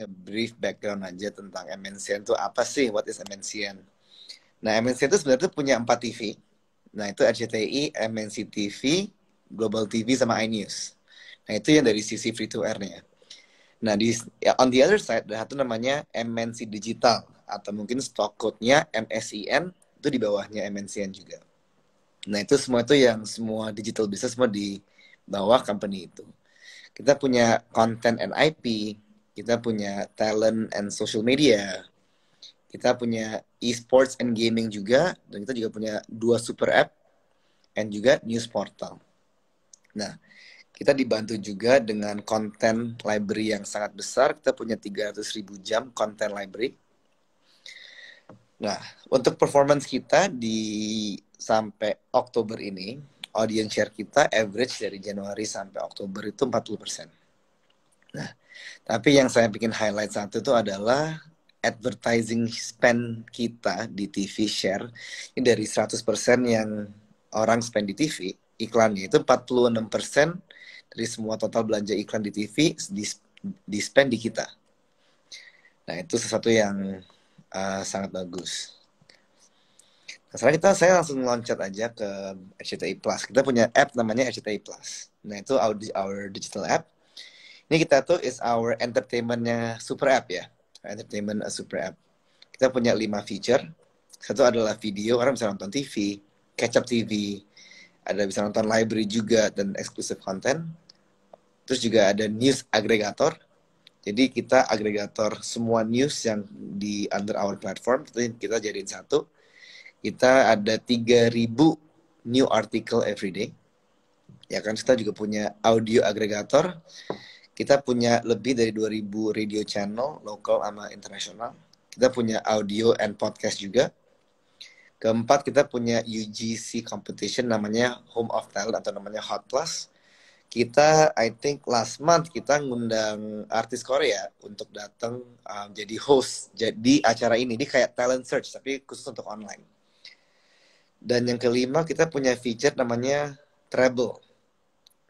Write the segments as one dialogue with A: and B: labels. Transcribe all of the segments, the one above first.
A: brief background aja tentang MNCN itu apa sih? What is MNCN? Nah, MNCN itu sebenarnya punya 4 TV. Nah, itu RCTI, MNC TV, Global TV, sama iNews. Nah, itu yang dari sisi free to air-nya. Nah, on the other side, ada satu namanya MNC Digital, atau mungkin stock code-nya MSIN, itu di bawahnya MNCN juga. Nah, itu semua digital business semua di bawah company itu. Kita punya content and IP, kita punya talent and social media, kita punya e-sports and gaming juga, dan kita juga punya 2 super app, and juga news portal. Nah, kita dibantu juga dengan content library yang sangat besar. Kita punya 300.000 jam content library. Nah, untuk performance kita di sampai Oktober ini, audience share kita average dari Januari sampai Oktober itu 40%. Nah, tapi yang saya bikin highlight satu itu adalah advertising spend kita di TV share. Ini dari 100% yang orang spend di TV, iklannya itu 46% dari semua total belanja iklan di TV di spend di kita. Nah, itu sesuatu yang sangat bagus. Nah, sekarang saya langsung loncat aja ke RCTI Plus. Kita punya app namanya RCTI Plus. Nah, itu our digital app. Ini kita tuh is our entertainmentnya super app ya. Entertainment super app. Kita punya 5 feature. Satu adalah video, orang bisa nonton TV, catch up TV, ada bisa nonton library juga, dan exclusive content. Terus juga ada news aggregator. Jadi kita agregator semua news yang di under our platform, kita jadiin satu. Kita ada 3.000 new article every day. Ya kan, kita juga punya audio aggregator. Kita punya lebih dari 2.000 radio channel, lokal sama internasional. Kita punya audio and podcast juga. Keempat, kita punya UGC competition namanya Home of Talent atau namanya Hot Plus. Kita, I think last month kita ngundang artis Korea untuk datang jadi host jadi acara ini. Ini kayak talent search tapi khusus untuk online. Dan yang kelima, kita punya feature namanya Treble.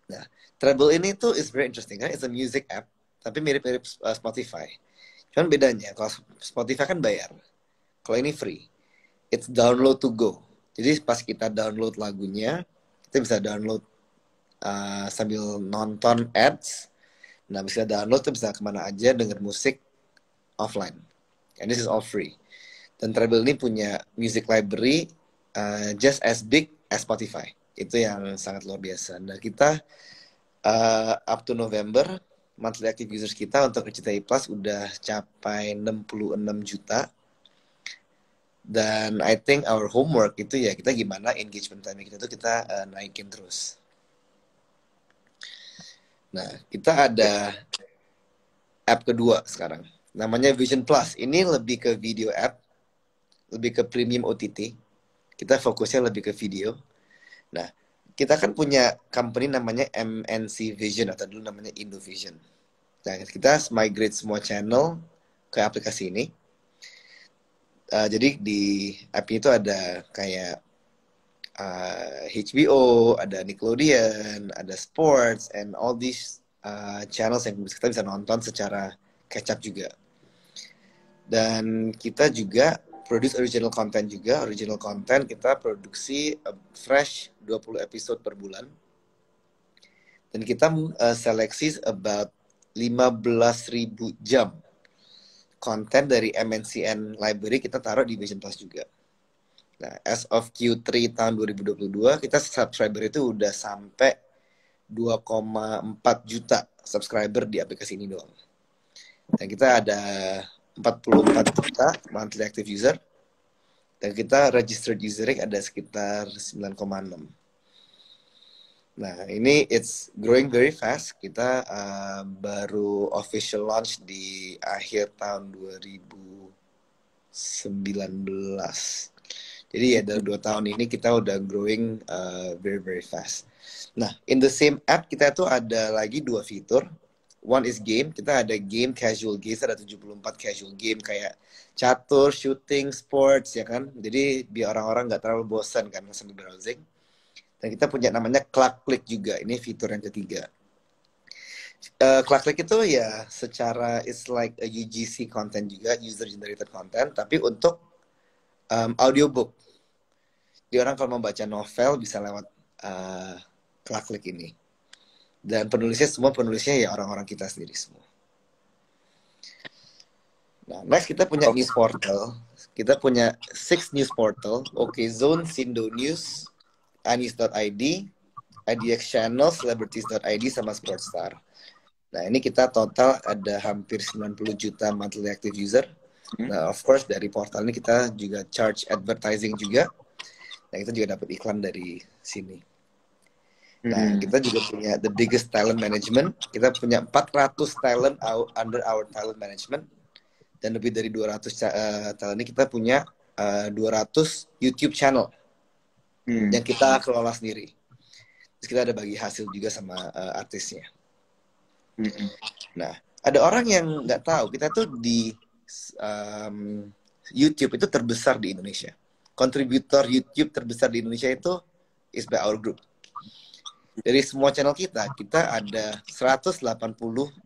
A: Nah, Treble ini tuh is very interesting kan? It's a music app, tapi mirip-mirip Spotify. Cuman bedanya, kalau Spotify kan bayar. Kalau ini free. It's download to go. Jadi pas kita download lagunya, kita bisa download sambil nonton ads. Nah, bisa download tuh bisa kemana aja denger musik offline. And this is all free. Dan Treble ini punya music library just as big as Spotify. Itu yang sangat luar biasa. Nah, kita up to November, monthly active users kita untuk RCTI Plus udah capai 66 juta. Dan I think our homework itu ya kita gimana engagement time kita itu kita naikin terus. Nah, kita ada app kedua sekarang. Namanya Vision Plus. Ini lebih ke video app, lebih ke premium OTT. Kita fokusnya lebih ke video. Nah, kita kan punya company namanya MNC Vision atau dulu namanya Indovision. Nah, kita migrate semua channel ke aplikasi ini. Jadi di app itu ada kayak HBO, ada Nickelodeon, ada sports, and all these channels yang kita bisa nonton secara catch up juga. Dan kita juga produce original content juga. Original content kita produksi fresh 20 episode per bulan. Dan kita seleksi about 15.000 jam konten dari MNCN library kita taruh di Vision Plus juga. Nah, as of Q3 tahun 2022, kita subscriber itu udah sampai 2,4 juta subscriber di aplikasi ini doang. Dan kita ada 44 juta monthly active user. Dan kita registered user rate ada sekitar 9,6. Nah, ini it's growing very fast. Kita baru official launch di akhir tahun 2019. Jadi ya dalam 2 tahun ini kita udah growing very very fast. Nah, in the same app kita tuh ada lagi 2 fitur. One is game. Kita ada game casual games, ada 74 casual game kayak catur, shooting, sports ya kan. Jadi biar orang-orang nggak terlalu bosan kan sambil browsing. Dan kita punya namanya Clock Click juga. Ini fitur yang ketiga. Klik itu ya secara it's like a UGC content juga, user generated content, tapi untuk audiobook. Jadi orang kalau mau baca novel bisa lewat klik ini. Dan penulisnya ya orang-orang kita sendiri semua. Nah, next kita punya news portal. Kita punya 6 news portal. Zone, Sindo News, Anis.id, IDX Channel, Celebrities.id, sama Sportstar. Nah, ini kita total ada hampir 90 juta monthly active user. Nah, of course dari portal ini kita juga charge advertising juga. Nah, kita juga dapat iklan dari sini. Nah, kita juga punya the biggest talent management. Kita punya 400 talent under our talent management. Dan lebih dari 200 talent ini kita punya 200 YouTube channel yang kita kelola sendiri. Terus kita ada bagi hasil juga sama artisnya. Nah, ada orang yang nggak tahu, kita tuh di YouTube itu terbesar di Indonesia. Kontributor YouTube terbesar di Indonesia itu is by our group. Dari semua channel kita ada 180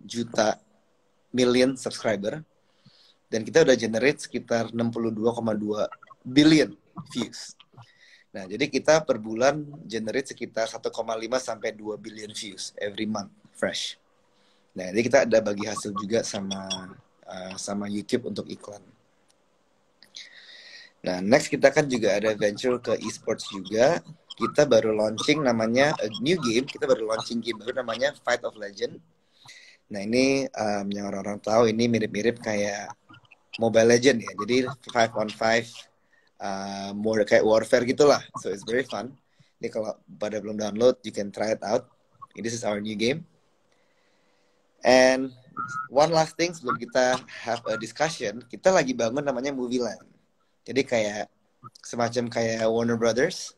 A: juta million subscriber. Dan kita udah generate sekitar 62,2 billion views. Nah, jadi kita per bulan generate sekitar 1,5 sampai 2 billion views every month fresh. Nah, jadi kita ada bagi hasil juga sama YouTube untuk iklan. Nah, next kita kan juga ada venture ke esports juga. Kita baru launching namanya a new game. Kita baru launching game baru namanya Fight of Legend. Nah, ini yang orang-orang tahu ini mirip-mirip kayak Mobile Legend ya. Jadi 5-on-5 more kayak warfare gitulah. So it's very fun. Ini kalau pada belum download, you can try it out. This is our new game. And one last thing sebelum kita have a discussion, kita lagi bangun namanya Movie Land. Jadi kayak semacam kayak Warner Brothers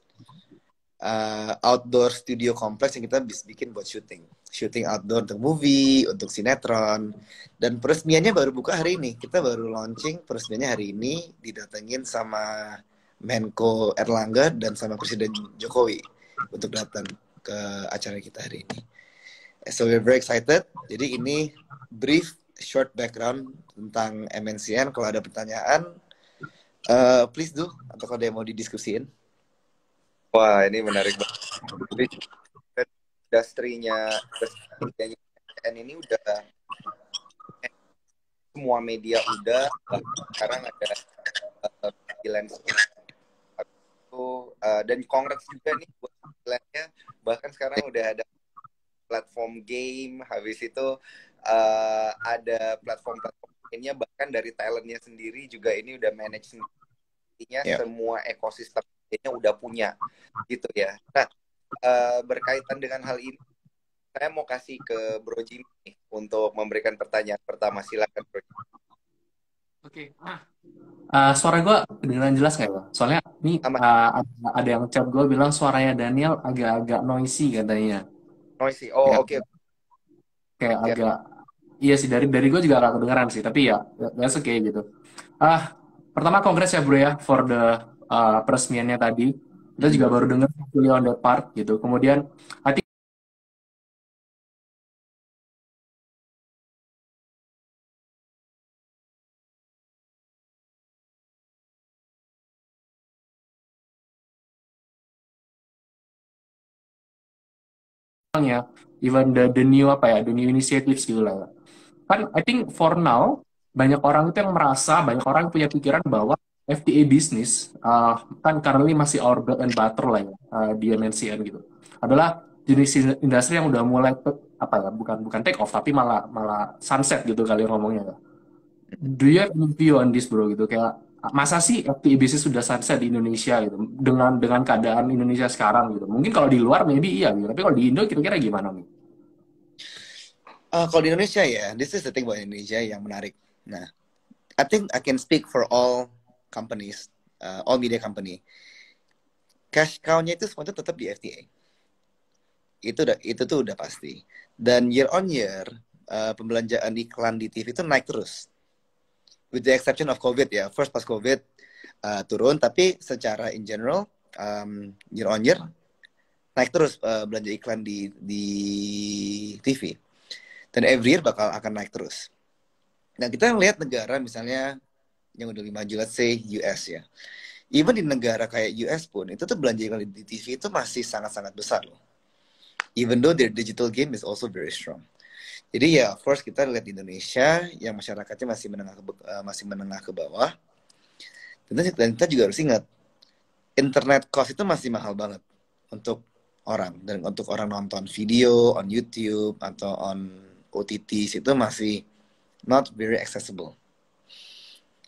A: outdoor studio kompleks yang kita bisa bikin buat syuting outdoor untuk movie, untuk sinetron. Dan peresmiannya baru buka hari ini. Kita baru launching peresmiannya hari ini, didatengin sama Menko Erlangga dan sama Presiden Jokowi untuk datang ke acara kita hari ini. So we're very excited. Jadi ini brief short background tentang MNCN. Kalau ada pertanyaan, please do. Atau kalau ada yang mau didiskusiin.
B: Wah, ini menarik banget. Industrinya ini udah semua media udah, sekarang ada freelance itu dan kongres juga nih buat freelance-nya, bahkan sekarang udah ada platform game, habis itu ada platform-platform lainnya, bahkan dari talentnya sendiri juga ini udah manage sendirinya, semua ekosistemnya udah punya gitu ya. Nah, berkaitan dengan hal ini, saya mau kasih ke Bro Jimmy untuk memberikan pertanyaan pertama. Silakan Bro Jimmy.
C: Oke. Suara gue kedengeran jelas nggak ya? Soalnya ini ada yang chat gue bilang suaranya Daniel agak-agak noisy katanya.
B: Noisy. Oh, oke.
C: Kayak agak, iya sih, dari gue juga agak kedengeran sih, tapi ya that's okay gitu. Pertama congrats ya bro ya for the peresmiannya tadi. Kita juga baru dengar fully on that part gitu. Kemudian I think ya, even the new the new initiatives gitu lah ya. Kan I think for now banyak orang itu yang merasa, banyak orang yang punya pikiran bahwa FTA bisnis kan currently masih our bread and butter lah ya, di MNCN gitu. Adalah jenis industri yang udah mulai bukan take off tapi malah sunset gitu kali ngomongnya. Do you have any view on this bro gitu, kayak masa sih FTA bisnis sudah sunset di Indonesia gitu dengan keadaan Indonesia sekarang gitu. Mungkin kalau di luar maybe iya gitu, tapi kalau di Indo kira-kira gimana nih?
A: Kalau di Indonesia ya, this is the thing about Indonesia yang menarik. Nah, I think I can speak for all companies, all media company. Cash cow-nya itu semua itu tetap di FTA. Itu tuh udah pasti. Dan year on year, pembelanjaan iklan di TV itu naik terus. With the exception of COVID ya, first pas COVID turun, tapi secara in general year on year naik terus belanja iklan di TV. Dan every year bakal akan naik terus. Nah, kita lihat negara misalnya yang udah lebih maju, let's say US ya. Even di negara kayak US pun, itu tuh belanja iklan di TV itu masih sangat-sangat besar loh. Even though their digital game is also very strong. Jadi ya, of course kita lihat di Indonesia yang masyarakatnya masih menengah ke bawah. Dan kita juga harus ingat, internet cost itu masih mahal banget untuk orang. Dan untuk orang nonton video on YouTube atau on OTT itu masih not very accessible.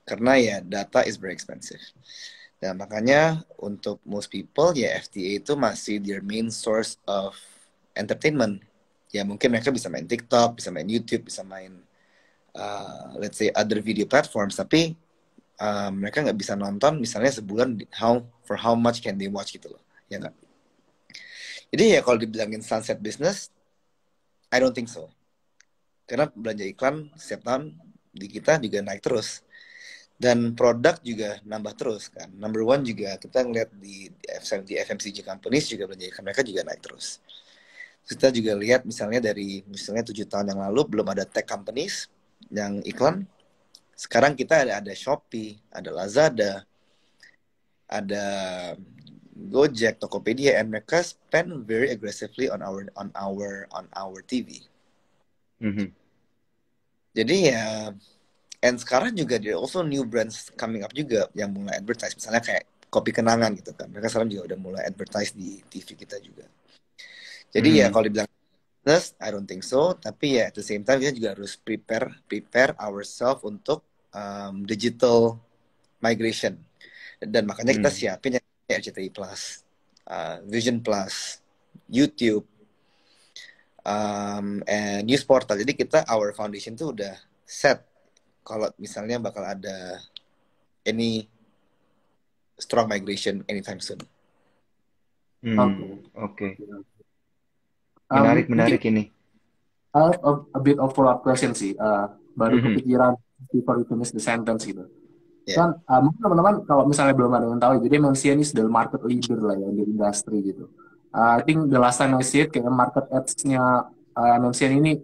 A: Karena ya data is very expensive. Dan makanya untuk most people ya FTA itu masih their main source of entertainment. Ya mungkin mereka bisa main TikTok, bisa main YouTube, bisa main let's say other video platforms, tapi mereka nggak bisa nonton misalnya sebulan for how much can they watch gitu loh, ya nggak? Jadi ya kalau dibilangin sunset business, I don't think so. Karena belanja iklan setiap tahun di kita juga naik terus. Dan produk juga nambah terus kan. Number one juga kita ngeliat di FMCG companies juga belanja iklan mereka juga naik terus. Kita juga lihat misalnya dari 7 tahun yang lalu belum ada tech companies yang iklan. Sekarang kita ada Shopee, ada Lazada, ada Gojek, Tokopedia, and mereka spend very aggressively on our TV. Jadi ya, and sekarang juga there are also new brands coming up juga yang mulai advertise, misalnya kayak Kopi Kenangan gitu kan. Mereka sekarang juga udah mulai advertise di TV kita juga. Jadi ya kalau dibilang business, I don't think so. Tapi ya at the same time kita juga harus prepare ourselves untuk digital migration. Dan makanya kita siapin ya RCTI Plus, Vision Plus, YouTube, and news portal. Jadi kita our foundation tuh udah set. Kalau misalnya bakal ada any strong migration anytime soon.
D: Oke. Menarik ini.
C: A bit of follow-up question sih. Baru kepikiran before you finish the sentence gitu. Kan mungkin teman-teman kalau misalnya belum ada yang tahu, jadi MNC ini sudah market leader lah ya di industri gitu. I think the last time I see it, kayak market ads-nya MNC ini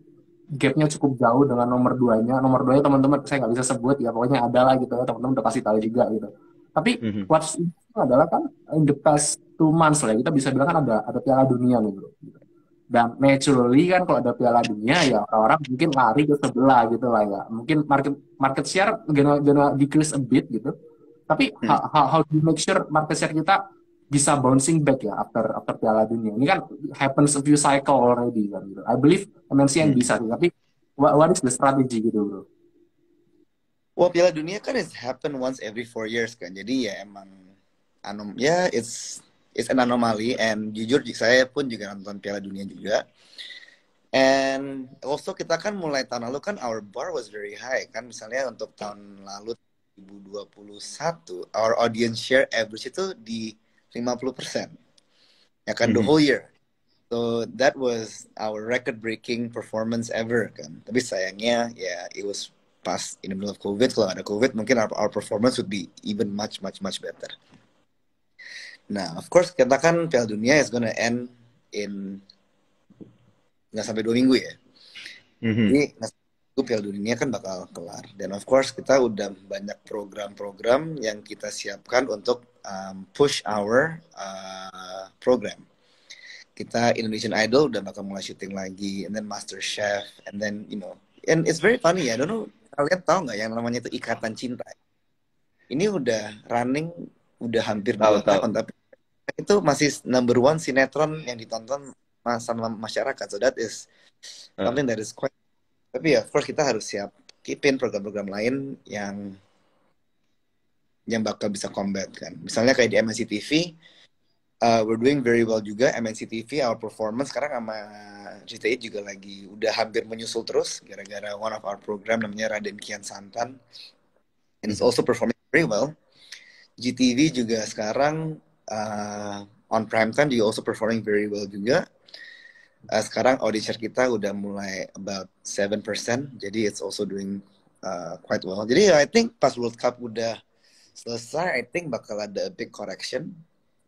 C: gap-nya cukup jauh dengan nomor 2-nya. Nomor 2-nya teman-teman saya nggak bisa sebut ya, pokoknya ada lah gitu ya, teman-teman udah kasih tahu juga gitu. Tapi what's interesting adalah kan in the past 2 months lah, kita bisa bilang kan ada Piala Dunia nih bro. Gitu. Dan naturally kan kalau ada Piala Dunia ya orang-orang mungkin lari ke sebelah gitu lah ya. Mungkin market share gonna decrease a bit gitu. Tapi how do you make sure market share kita bisa bouncing back ya after Piala Dunia? Ini kan happens a few cycle already kan gitu. I believe MNCN bisa sih, tapi what is the strategy gitu bro?
A: Well, Piala Dunia kan is happen once every 4 years kan. Jadi ya emang it's an anomaly, and jujur saya pun juga nonton Piala Dunia juga. And also kita kan mulai tahun lalu kan our bar was very high kan, misalnya untuk tahun lalu 2021 our audience share average itu di 50%. Ya kan the whole year. So that was our record breaking performance ever kan. Tapi sayangnya ya it was pas in the middle of COVID. Kalau ada COVID mungkin our performance would be even much better. Nah, of course kita kan Piala Dunia is gonna end in nggak sampai 2 minggu ya. Jadi Piala Dunia kan bakal kelar. Dan of course kita udah banyak program-program yang kita siapkan untuk push our program. Kita Indonesian Idol udah bakal mulai syuting lagi, and then Master Chef, and then and it's very funny ya. I don't know, kalian tahu nggak yang namanya itu Ikatan Cinta? Ini udah running udah hampir 2 tahun, tapi itu masih number 1 sinetron yang ditonton sama masyarakat. So that is something that is quite. Tapi ya, first kita harus siap keepin program-program lain yang bakal bisa combat kan. Misalnya kayak di MNC TV, we're doing very well juga. MNC TV, our performance sekarang sama GTI juga lagi udah hampir menyusul terus gara-gara one of our program namanya Raden Kian Santan, and it's also performing very well. GTV juga sekarang on prime time juga also performing very well juga. Sekarang audience kita udah mulai about 7%, jadi it's also doing quite well. Jadi I think pas World Cup udah selesai, I think bakal ada a big correction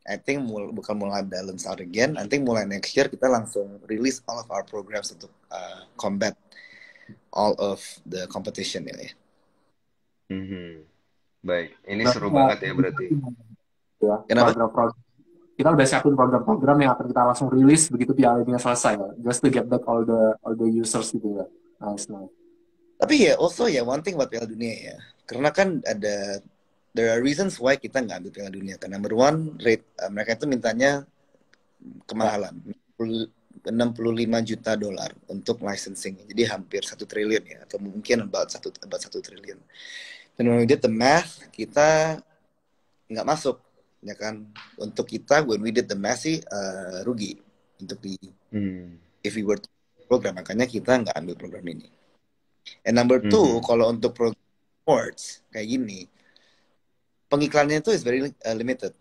A: I think bukan mulai balance out again. I think mulai next year kita langsung release all of our programs untuk combat all of the competition ya.
B: Mhm. Baik, ini
C: Berarti
B: seru
C: ya,
B: banget ya berarti.
C: ya
A: Kenapa?
C: program-program kita udah siapin program-program yang akan kita langsung rilis begitu Piala Dunia selesai ya. Just to get back all the users gitu ya. Nice.
A: Tapi ya also ya one thing buat Piala Dunia ya. Karena kan there are reasons why kita nggak ambil Piala Dunia. Karena number one rate mereka itu mintanya kemahalan. 65 juta dolar untuk licensing. Jadi hampir 1 triliun ya, atau mungkin about 1 triliun. Dan when we did the math, kita nggak masuk, ya kan? Untuk kita, when we did the math sih rugi untuk if we were to program, makanya kita nggak ambil program ini. And number two, kalau untuk program sports kayak gini, pengiklannya itu is very limited.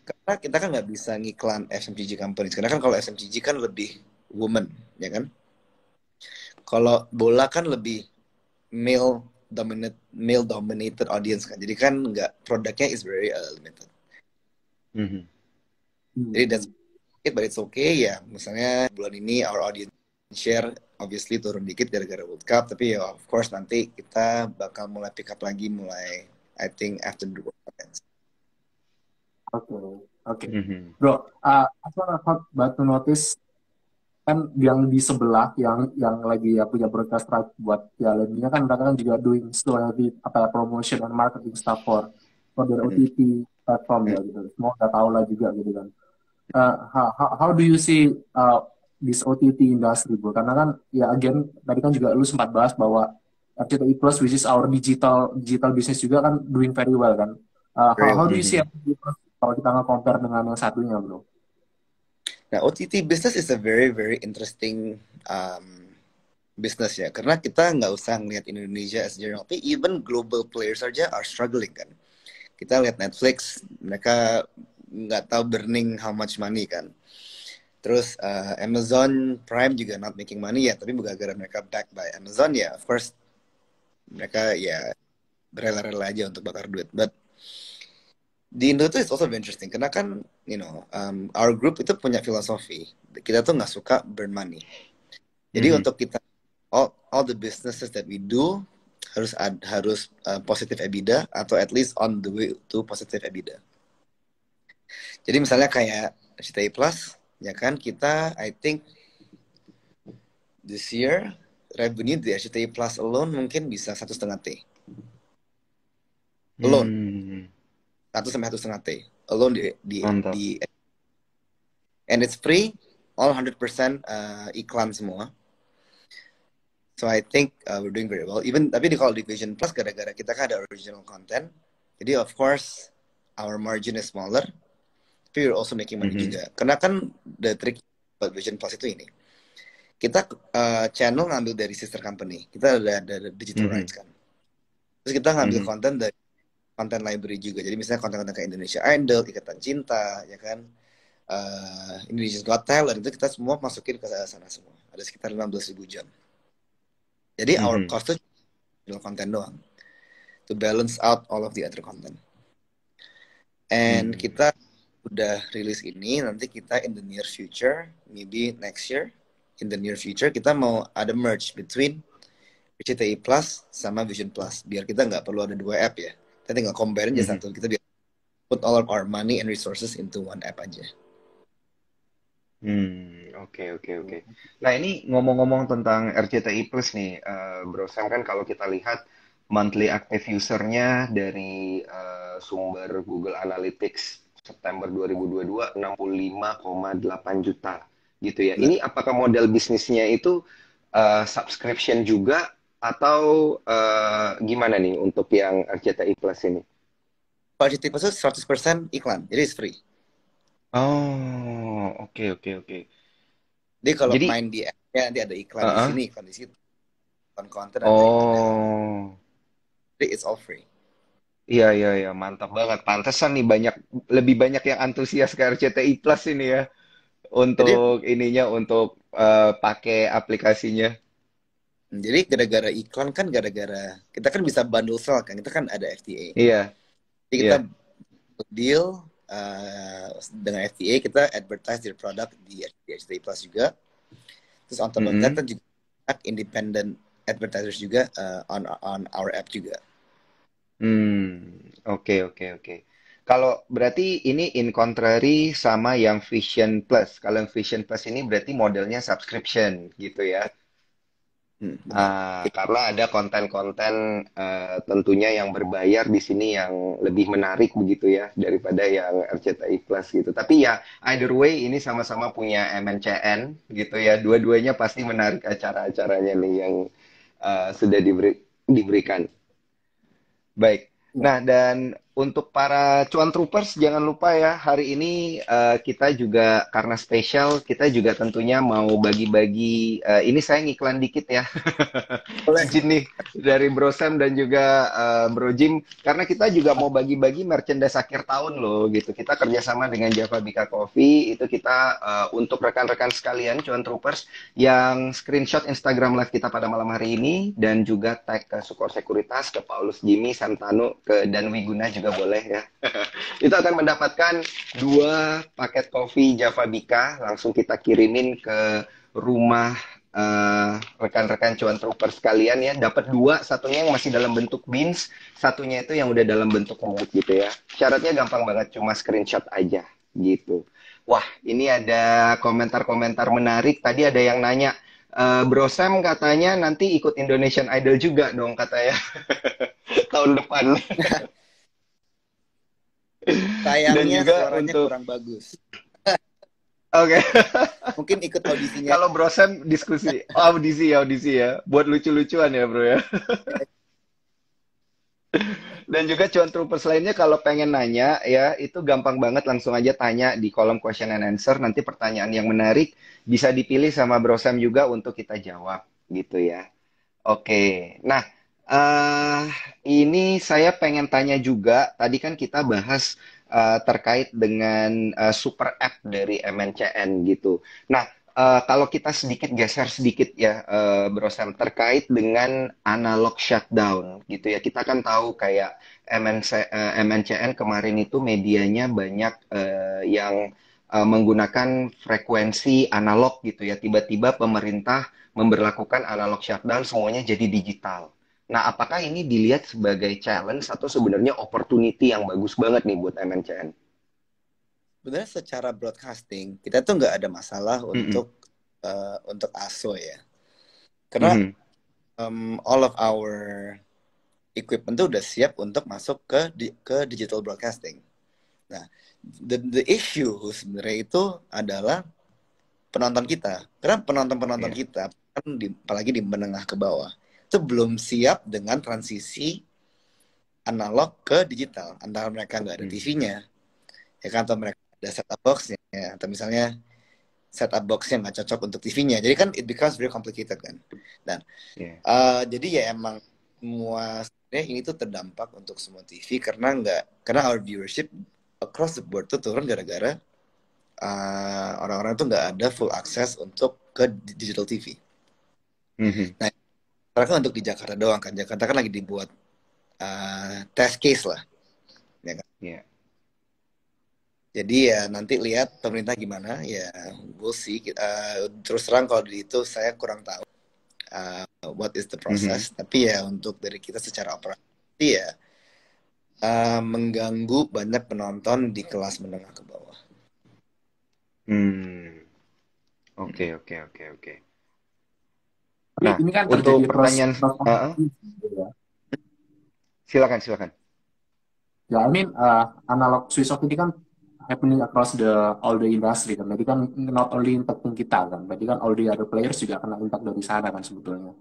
A: Karena kita kan nggak bisa ngiklan FMCG companies. Karena kan kalau FMCG kan lebih woman, ya kan? Kalau bola kan lebih male dominated audience kan. Jadi kan nggak, produknya is very limited. Jadi that's it, but it's okay ya. Misalnya bulan ini our audience share obviously turun dikit gara-gara World Cup, tapi ya of course nanti kita bakal mulai pick up lagi mulai I think after the World Cup ends.
C: Oke. Bro, aku about to notice kan yang di sebelah yang lagi ya punya broadcast right buat Piala Dunia kan mereka kan juga doing so heavy promotion and marketing stuff for their OTT platform ya gitu. Semua udah tahu lah juga gitu kan. How do you see this OTT industry, bro? Karena kan ya again tadi kan juga lu sempat bahas bahwa RCTI Plus which is our digital business juga kan doing very well kan. How do you see RCTI Plus kalau kita nge-compare dengan yang satunya, bro?
A: Nah, OTT business is a very, very interesting business ya. Karena kita nggak usah ngeliat Indonesia as general, tapi even global players saja are struggling kan. Kita lihat Netflix, mereka nggak tahu burning how much money kan. Terus Amazon Prime juga not making money ya, tapi gara-gara mereka backed by Amazon ya, of course mereka ya berela-rela aja untuk bakar duit. But di Indo itu it's also very interesting karena kan our group itu punya filosofi kita tuh nggak suka burn money. Jadi untuk kita all the businesses that we do harus positive EBITDA atau at least on the way to positive EBITDA. Jadi misalnya kayak RCTI Plus ya kan, kita I think this year revenue di RCTI Plus alone mungkin bisa 1,5 T alone. 1-1,5 T alone di and it's free, all 100% iklan semua. So I think we're doing very well. Even tapi kalau di Vision Plus gara-gara kita kan ada original content, jadi of course our margin is smaller, tapi we're also making money juga. Karena kan the trick buat Vision Plus itu ini, kita channel ngambil dari sister company, kita ada digital rights kan. Terus kita ngambil konten dari content library juga. Jadi misalnya konten-konten kayak Indonesia Idol, Ikatan Cinta, ya kan, Indonesia's Got Talent, itu kita semua masukin ke sana semua. Ada sekitar 15.000 jam. Jadi our cost itu konten doang, to balance out all of the other content. And kita udah rilis ini, nanti kita in the near future, maybe next year, in the near future kita mau ada merge between RCTI Plus sama Vision Plus, biar kita nggak perlu ada 2 app ya. Kita tinggal combine aja satu, kita biar put all of our money and resources into one app aja.
B: Oke. Nah ini ngomong-ngomong tentang RCTI Plus nih, Bro Sam, kan kalau kita lihat monthly active usernya dari sumber Google Analytics September 2022 65,8 juta gitu ya. Ini apakah model bisnisnya itu subscription juga atau gimana nih untuk yang RCTI Plus ini?
A: Kalau RCTI Plus itu 100% iklan, jadi it's free.
B: Oh, oke.
A: Jadi kalau main di app-nya nanti ada iklan di sini, iklan di situ, konten ada
B: iklan.
A: Jadi it's all free.
B: Iya, mantap banget. Pantesan nih lebih banyak yang antusias ke RCTI Plus ini ya untuk untuk pakai aplikasinya.
A: Jadi gara-gara iklan kan kita kan bisa bundle sell kan, kita kan ada FTA.
B: Iya.
A: Jadi kita deal dengan FTA kita advertise their product di RCTI Plus juga. Terus on top of that kan juga independent advertisers juga on our app juga.
B: Oke. Kalau berarti ini in contrary sama yang Vision Plus. Kalau yang Vision Plus ini berarti modelnya subscription gitu ya. Karena ada konten-konten tentunya yang berbayar di sini yang lebih menarik begitu ya daripada yang RCTI Plus gitu. Tapi ya either way ini sama-sama punya MNCN gitu ya. Dua-duanya pasti menarik acara-acaranya nih yang sudah diberikan. Baik. Nah, dan untuk para cuan troopers jangan lupa ya hari ini kita juga karena spesial kita juga tentunya mau bagi-bagi ini saya ngiklan dikit ya. Izin nih dari Bro Sam dan juga Bro Jim karena kita juga mau bagi-bagi merchandise akhir tahun loh gitu. Kita kerjasama dengan Java Bika Coffee itu kita untuk rekan-rekan sekalian cuan troopers yang screenshot Instagram live kita pada malam hari ini dan juga tag ke Sukor Sekuritas, ke Paulus Jimmy, Santano, ke dan Wiguna juga boleh ya. Itu akan mendapatkan 2 paket kopi Java Bika langsung kita kirimin ke rumah rekan-rekan cuan trooper sekalian ya. Dapat 2, satunya yang masih dalam bentuk beans, satunya itu yang udah dalam bentuk mug gitu ya. Syaratnya gampang banget, cuma screenshot aja gitu. Wah, ini ada komentar-komentar menarik. Tadi ada yang nanya, Bro Sam katanya nanti ikut Indonesian Idol juga dong katanya. Tahun depan.
A: Sayangnya suaranya kurang bagus.
B: Oke.
A: Mungkin ikut audisinya.
B: Kalau Bro Sam diskusi, audisi ya. Buat lucu-lucuan ya Bro ya. Dan juga cuan troopers lainnya kalau pengen nanya ya itu gampang banget langsung aja tanya di kolom question and answer. Nanti pertanyaan yang menarik bisa dipilih sama Bro Sam juga untuk kita jawab gitu ya. Oke, nah ini saya pengen tanya juga. Tadi kan kita bahas terkait dengan super app dari MNCN gitu. Nah, kalau kita geser sedikit ya, Bro Sam, terkait dengan analog shutdown gitu ya. Kita kan tahu kayak MNCN kemarin itu medianya banyak yang menggunakan frekuensi analog gitu ya. Tiba-tiba pemerintah memberlakukan analog shutdown, semuanya jadi digital. Nah, apakah ini dilihat sebagai challenge atau sebenarnya opportunity yang bagus banget nih buat MNCN?
A: Sebenarnya secara broadcasting kita tuh nggak ada masalah untuk ASO ya, karena all of our equipment tuh udah siap untuk masuk ke digital broadcasting. Nah, the issue sebenarnya itu adalah penonton kita, karena penonton kita kan apalagi di menengah ke bawah itu belum siap dengan transisi analog ke digital. Antara mereka nggak ada TV-nya, ya kan, atau mereka ada set-top box-nya, ya. Atau misalnya set-top box-nya nggak cocok untuk TV-nya. Jadi kan it becomes very complicated kan. Dan jadi ya emang semua sebenarnya ini tuh terdampak untuk semua TV karena our viewership across the board tuh turun gara-gara orang-orang tuh nggak ada full access untuk ke digital TV. Nah, karena untuk di Jakarta doang kan. Jakarta kan lagi dibuat test case lah, ya kan?
B: Yeah.
A: Jadi ya nanti lihat pemerintah gimana, ya we'll see. Terus terang kalau di itu saya kurang tahu what is the process. Tapi ya untuk dari kita secara operasi ya mengganggu banyak penonton di kelas menengah ke bawah.
B: Oke.
C: Nah, ini kan
B: untuk pertanyaan, silakan.
C: Ya, analog switch off ini kan happening across all the industry kan. Berarti kan not only impacting kita kan. Berarti kan all the other players juga kena impact dari sana kan sebetulnya.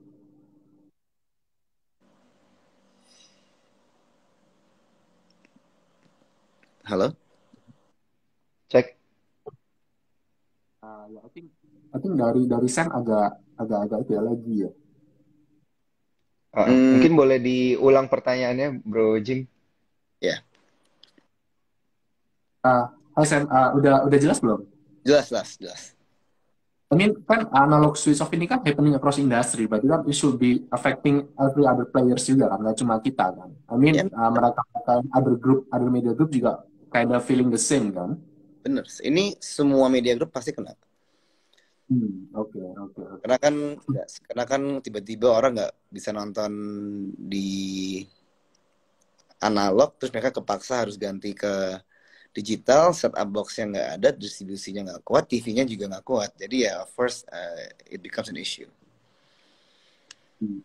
A: Halo?
B: Cek.
C: Ya, I think dari Sam agak itu ya lagi ya.
B: Mungkin boleh diulang pertanyaannya, Bro Jim?
A: Ya.
C: Sam, udah jelas belum?
A: Jelas.
C: Kan analog switch off ini kan happening across industry, berarti kan it should be affecting every other players juga kan, nggak cuma kita kan. Mereka other media group juga kind of feeling the same kan?
A: Bener. Ini semua media group pasti kena.
C: Oke, oke, oke.
A: Karena kan tiba-tiba orang nggak bisa nonton di analog, terus mereka kepaksa harus ganti ke digital, set-up box-nya nggak ada, distribusinya nggak kuat, TV-nya juga nggak kuat. Jadi ya, first it becomes an issue.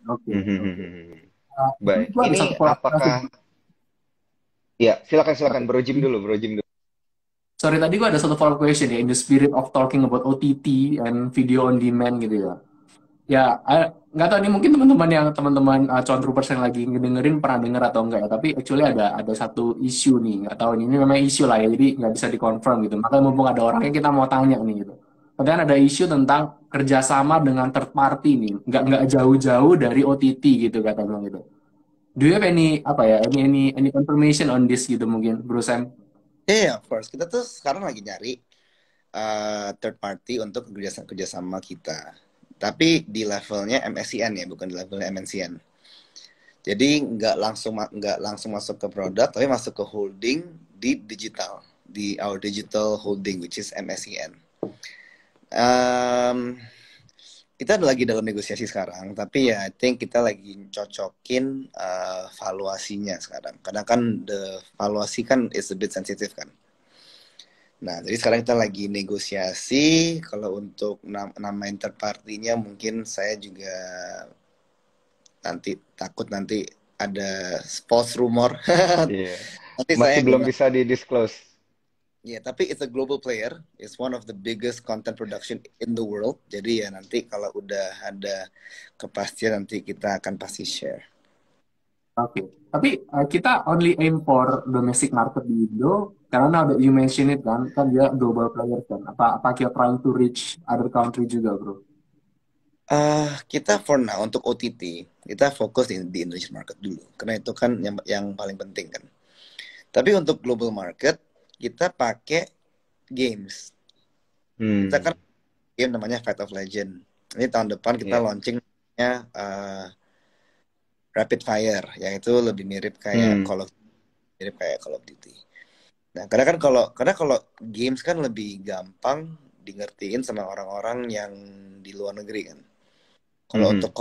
C: Oke, oke.
B: Baik.
C: Itu ada
B: Ini
C: satu pola
B: apakah ya, silakan Bro Jim dulu.
C: Sorry, tadi gue ada satu follow question ya, in the spirit of talking about OTT and video on demand gitu ya. Ya, nggak tahu ini mungkin teman-teman Cuan Troopers yang lagi ngedengerin pernah denger atau enggak ya. Tapi actually ada satu isu nih, nggak tahu ini memang isu lah ya, jadi nggak bisa dikonfirm gitu. Makanya mumpung ada orangnya kita mau tanya nih gitu. Padahal ada isu tentang kerjasama dengan third party nih, nggak jauh-jauh dari OTT gitu katanya gitu. Do you have any apa ya, any confirmation on this gitu mungkin, Bro Sam?
A: Yeah, of course. Kita tuh sekarang lagi nyari third party untuk kerjasama kita. Tapi di levelnya MSCN ya, bukan di levelnya MNCN. Jadi nggak langsung masuk ke produk, tapi masuk ke holding di digital, di our digital holding, which is MSCN. Kita lagi dalam negosiasi sekarang, tapi ya I think kita lagi cocokin valuasinya sekarang. Karena kan valuasi kan is a bit sensitive kan. Nah, jadi sekarang kita lagi negosiasi. Kalau untuk namain third party-nya mungkin saya juga takut nanti ada false rumor.
B: Iya.
A: Nanti
B: Masih
A: saya
B: belum bisa di-disclose.
A: Ya, tapi it's a global player. It's one of the biggest content production in the world. Jadi ya nanti kalau udah ada kepastian nanti kita akan pasti share.
C: Oke, tapi kita only aim for domestic market di Indo karena now that you mention it kan dia global player kan. Apa kita trying to reach other country juga, bro?
A: Kita for now untuk OTT kita fokus di Indonesian market dulu karena itu kan yang paling penting kan. Tapi untuk global market kita pakai games. Kita kan game namanya Fight of Legend. Ini tahun depan kita launchingnya Rapid Fire, yang itu lebih mirip kayak Call of Duty. Nah, karena kalau games kan lebih gampang dingertiin sama orang-orang yang di luar negeri kan. Kalau untuk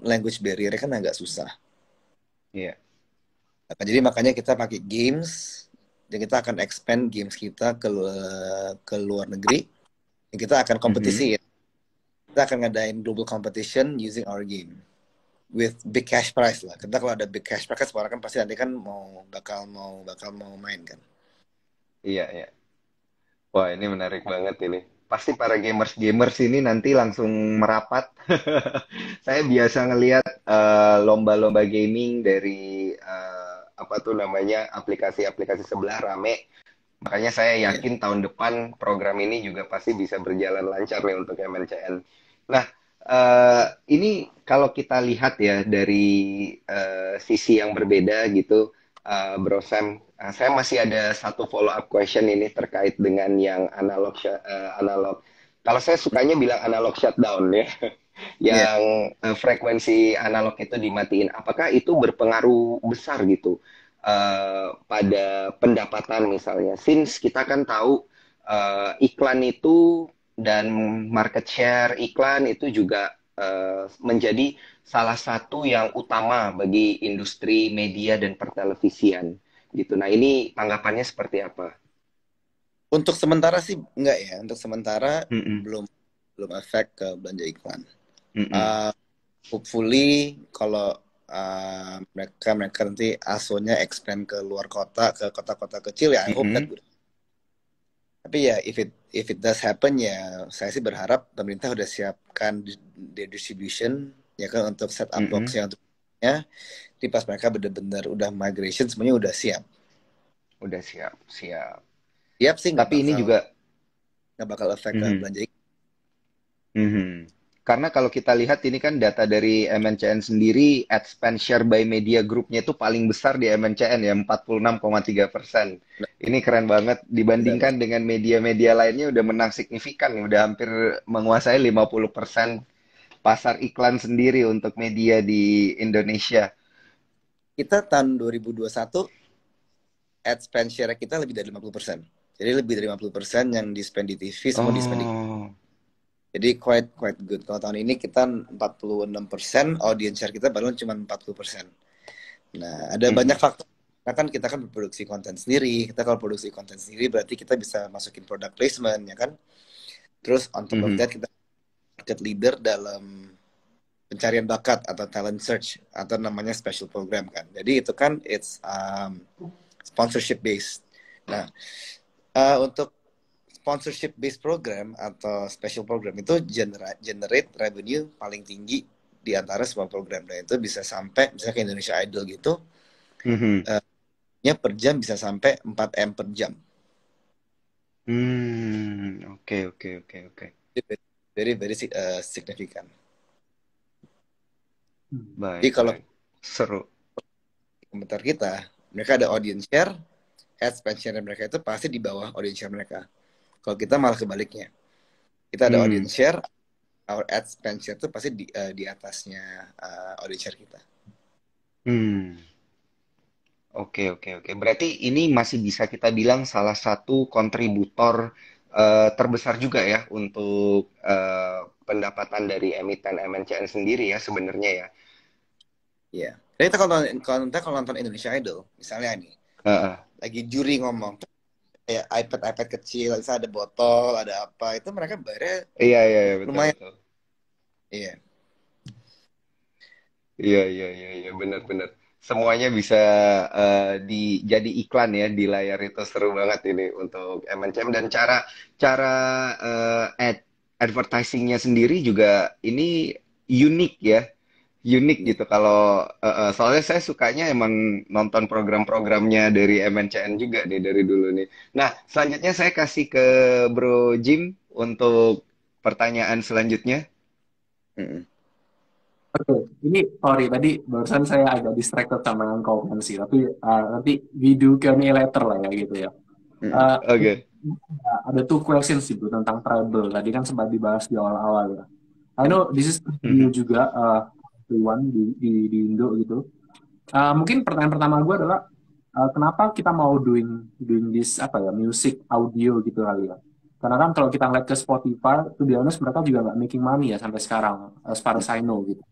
A: language barrier kan agak susah.
B: Iya.
A: Nah, jadi makanya kita pakai games dan kita akan expand games kita ke luar negeri. Dan kita akan kompetisi. Kita akan ngadain global competition using our game. With big cash prize lah. Kita kalau ada big cash prize kan orang kan pasti nanti kan bakal mau main kan.
B: Iya. Wah, ini menarik banget ini. Pasti para gamers ini nanti langsung merapat. Saya biasa ngelihat lomba-lomba gaming dari apa tuh namanya aplikasi-aplikasi sebelah rame. Makanya saya yakin tahun depan program ini juga pasti bisa berjalan lancar nih untuk MNCN. Nah, ini kalau kita lihat ya dari sisi yang berbeda gitu, Bro Sam, saya masih ada satu follow up question ini terkait dengan yang analog. Kalau saya sukanya bilang analog shutdown ya, yang frekuensi analog itu dimatiin. Apakah itu berpengaruh besar gitu pada pendapatan misalnya? Since kita kan tahu iklan itu dan market share iklan itu juga menjadi salah satu yang utama bagi industri media dan pertelevisian gitu. Nah, ini tanggapannya seperti apa?
A: Untuk sementara sih enggak ya. Untuk sementara belum efek ke belanja iklan. Hopefully kalau mereka nanti ASO-nya expand ke luar kota, ke kota-kota kecil ya, I hope that good. Tapi ya if it does happen ya saya sih berharap pemerintah udah siapkan the distribution ya kan untuk set up box-nya untuknya. Jadi pas mereka benar-benar udah migration semuanya udah siap.
B: Udah siap.
A: Siap sih.
B: Tapi ini juga
A: nggak bakal efek ke belanja iklan.
B: Karena kalau kita lihat ini kan data dari MNCN sendiri, ad spend share by media groupnya itu paling besar di MNCN ya, 46,3%. Ini keren banget, dibandingkan dengan media-media lainnya udah menang signifikan, udah hampir menguasai 50% pasar iklan sendiri untuk media di Indonesia.
A: Kita tahun 2021 ad spend share kita lebih dari 50%. Jadi lebih dari 50% yang di spend di TV semua di spend di.
B: Oh.
A: Jadi quite good. Kalau tahun ini kita 46%, audience share kita baru cuma 40%. Nah, ada banyak faktor. Karena kan kita kan berproduksi konten sendiri. Kita kalau produksi konten sendiri berarti kita bisa masukin product placement, ya kan? Terus on top of that kita market leader dalam pencarian bakat atau talent search atau namanya special program kan. Jadi itu kan it's sponsorship based. Nah, untuk sponsorship based program atau special program itu generate revenue paling tinggi di antara semua program. Dan itu bisa sampai misalnya ke Indonesia Idol gitu. Per jam bisa sampai 4M per jam.
B: Oke.
A: Very significant.
B: Baik.
A: Jadi kalau
B: seru.
A: Komentar kita, mereka ada audience share, ad spend share mereka itu pasti di bawah audience share mereka. Kalau kita malah kebaliknya, kita ada audience share, our ad spend share itu pasti di atasnya audience share kita.
B: Oke. Berarti ini masih bisa kita bilang salah satu kontributor terbesar juga ya untuk pendapatan dari emiten MNCN sendiri ya sebenarnya ya.
A: Iya. Jadi kita kalau nonton Indonesia Idol, misalnya nih, lagi juri ngomong, kayak iPad kecil, misalnya ada botol, ada apa, itu mereka bayarnya
B: Iya betul.
A: lumayan.
B: Betul.
A: Iya.
B: Iya benar. Semuanya bisa jadi iklan ya di layar itu seru banget ini untuk MNCM dan cara advertisingnya sendiri juga ini unik ya. Unik gitu kalau soalnya saya sukanya emang nonton program-programnya dari MNCN juga nih dari dulu nih. Nah, selanjutnya saya kasih ke Bro Jim untuk pertanyaan selanjutnya.
C: Oke, ini sorry tadi barusan saya agak distracted sama yang komen sih, tapi nanti we do Q&A later lah ya gitu ya.
B: Oke.
C: Ada two questions sih Bu tentang travel. Tadi kan sempat dibahas di awal-awal ya. I know this is new juga one di Indo gitu. Mungkin pertanyaan pertama gue adalah kenapa kita mau doing this apa ya music audio gitu kali ya? Karena kan kalau kita ngeliat ke Spotify, to be honest mereka juga nggak making money ya sampai sekarang, as far as I know gitu.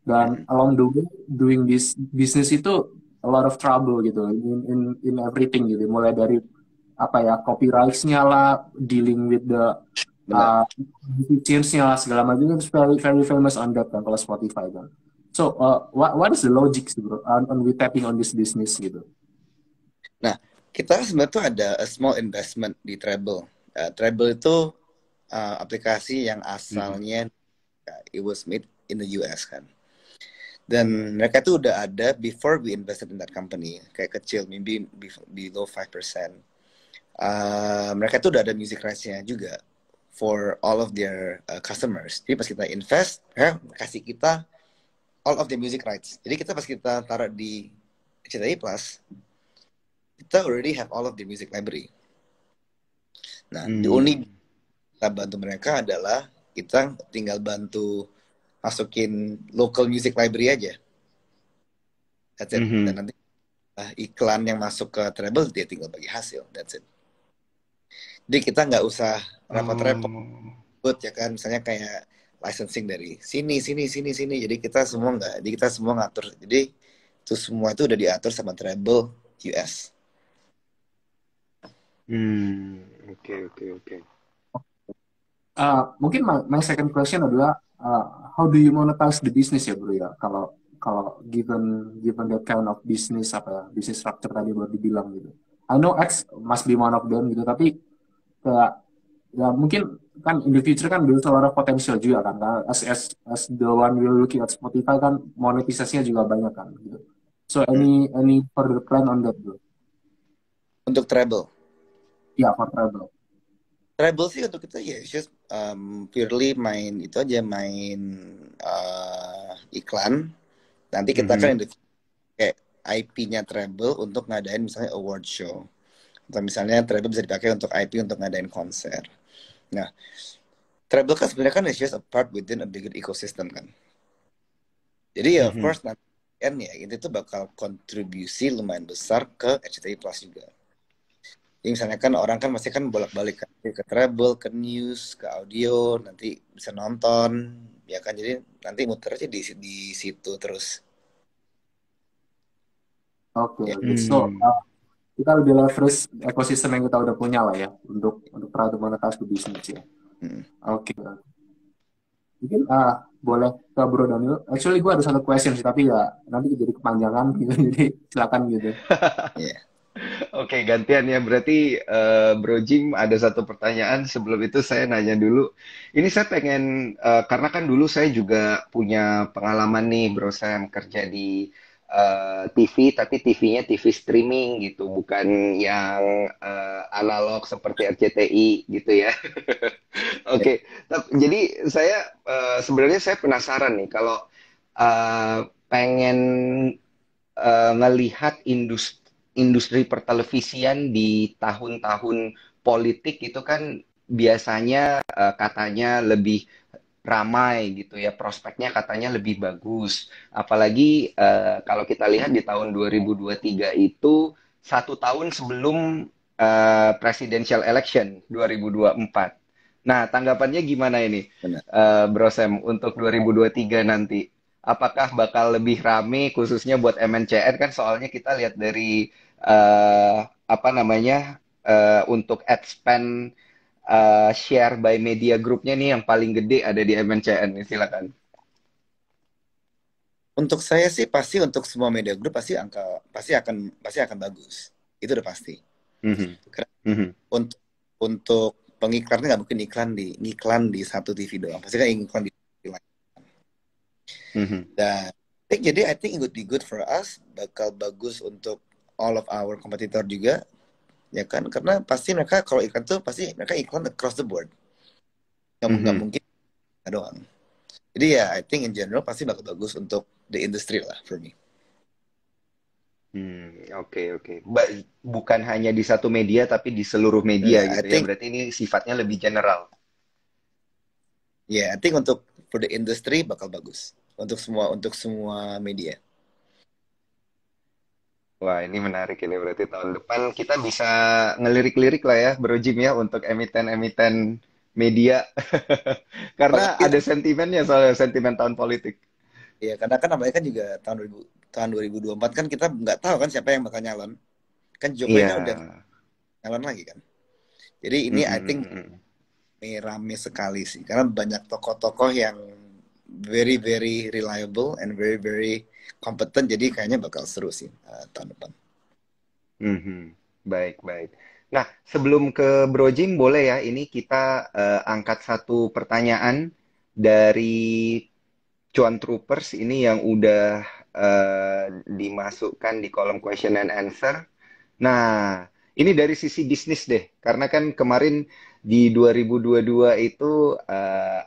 C: Dan along the way doing this business itu a lot of trouble gitu in everything gitu. Mulai dari apa ya copyrights-nya lah, dealing with the features-nya lah segala macam itu very famous on that kan kalau Spotify kan. So what is the logic sih bro on we tapping on this business gitu?
A: Nah, kita sebenarnya tuh ada a small investment di Treble. Treble itu aplikasi yang asalnya it was made in the US kan. Dan mereka tuh udah ada before we invested in that company. Kayak kecil, maybe below 5%. Mereka tuh udah ada music rights-nya juga for all of their customers. Jadi pas kita invest, kasih kita all of the music rights. Jadi pas kita taruh di RCTI Plus, kita already have all of the music library. Nah, the only kita bantu mereka adalah kita tinggal bantu masukin local music library aja. That's it. Dan nanti iklan yang masuk ke Treble dia tinggal bagi hasil. That's it. Jadi kita nggak usah repot-repot ya kan. Misalnya kayak licensing dari sini. Jadi kita semua nggak. Jadi kita semua ngatur. Jadi itu semua itu udah diatur sama Treble US.
B: Oke.
C: Mungkin my second question adalah how do you monetize the business ya bro ya kalau given that kind of business apa ya business structure tadi baru dibilang gitu. I know X must be one of them gitu tapi kayak ya mungkin kan in the future kan there's a lot of potential juga kan as the one we're looking at Spotify kan monetisasinya juga banyak kan gitu. So any further plan on that bro?
A: Untuk Treble?
C: Ya for Treble.
A: Treble sih untuk kita ya just purely main iklan. Nanti kita kan kayak IP-nya Treble untuk ngadain misalnya award show. Atau misalnya Treble bisa dipakai untuk IP untuk ngadain konser. Nah, Treble kan sebenarnya kan is just a part within a bigger ecosystem kan. Jadi ya of course nanti ya itu tuh bakal kontribusi lumayan besar ke RCTI Plus juga. Jadi misalnya kan orang kan masih kan bolak-balik kan, ke travel, ke news, ke audio, nanti bisa nonton, ya kan. Jadi nanti muter aja di situ terus.
C: Oke,
A: Ya.
C: oke. So, kita lebih leverage ekosistem yang kita udah punya lah ya untuk produk monetisasi bisnis ya.
A: Hmm.
C: Oke. Mungkin boleh ke Bro Daniel. Actually gue ada satu question sih, tapi ya nanti jadi kepanjangan gitu. Jadi silakan gitu.
A: Ya.
B: Oke, gantian ya. Berarti Bro Jim ada satu pertanyaan. Sebelum itu saya nanya dulu. Ini saya pengen, karena kan dulu saya juga punya pengalaman nih, Bro Sam, kerja di TV, tapi TV-nya TV streaming gitu, bukan yang analog seperti RCTI gitu ya.
A: Ya.
B: Oke, jadi saya sebenarnya saya penasaran nih kalau pengen ngelihat industri pertelevisian di tahun-tahun politik itu kan biasanya katanya lebih ramai gitu ya, prospeknya katanya lebih bagus. Apalagi kalau kita lihat di tahun 2023 itu 1 tahun sebelum presidential election 2024. Nah, tanggapannya gimana ini,
A: Benar.
B: Bro Sam, untuk 2023 nanti? Apakah bakal lebih rame khususnya buat MNCN kan soalnya kita lihat dari apa namanya untuk ad spend share by media groupnya nih yang paling gede ada di MNCN nih, silakan.
A: Untuk saya sih pasti untuk semua media group pasti angka pasti akan bagus. Itu udah pasti.
B: Mhm,
A: Karena
B: mhm,
A: untuk pengiklan nggak mungkin iklan di satu TV doang. Pasti kan iklan di TV lain.
B: mhm,
A: Dan jadi I think it would be good for us, bakal bagus untuk all of our competitor juga, ya kan? Karena pasti mereka kalau iklan tuh pasti mereka iklan across the board, nggak
B: mhm.
A: mungkin nggak doang. Jadi ya I think in general pasti bakal bagus untuk the industry lah for me.
B: Oke, oke. Bukan hanya di satu media tapi di seluruh media
A: Nah, I
B: gitu ya.
A: think
B: Berarti ini sifatnya lebih general.
A: I think untuk for the industry bakal bagus untuk semua media.
B: Wah, ini menarik ini. Berarti tahun depan kita bisa ngelirik-lirik lah ya, Bro Jim ya, untuk emiten-emiten media. Karena
A: Apalagi
B: ada sentimennya soalnya, sentimen tahun politik.
A: ya karena kan namanya kan juga tahun 2024 kan kita nggak tahu kan siapa yang bakal nyalon. Kan Jokowi
B: Iya.
A: kan udah nyalon lagi kan. Jadi ini
B: Mm-mm,
A: I think
B: mm-mm.
A: rame sekali sih karena banyak tokoh-tokoh yang very very reliable and very very competent, jadi kayaknya bakal seru sih tahun depan.
B: Mhm. Baik, baik. Nah, sebelum ke Bro Jim, boleh ya ini kita angkat satu pertanyaan dari Cuan Troopers ini yang udah dimasukkan di kolom question and answer. Nah, ini dari sisi bisnis deh, karena kan kemarin di 2022 itu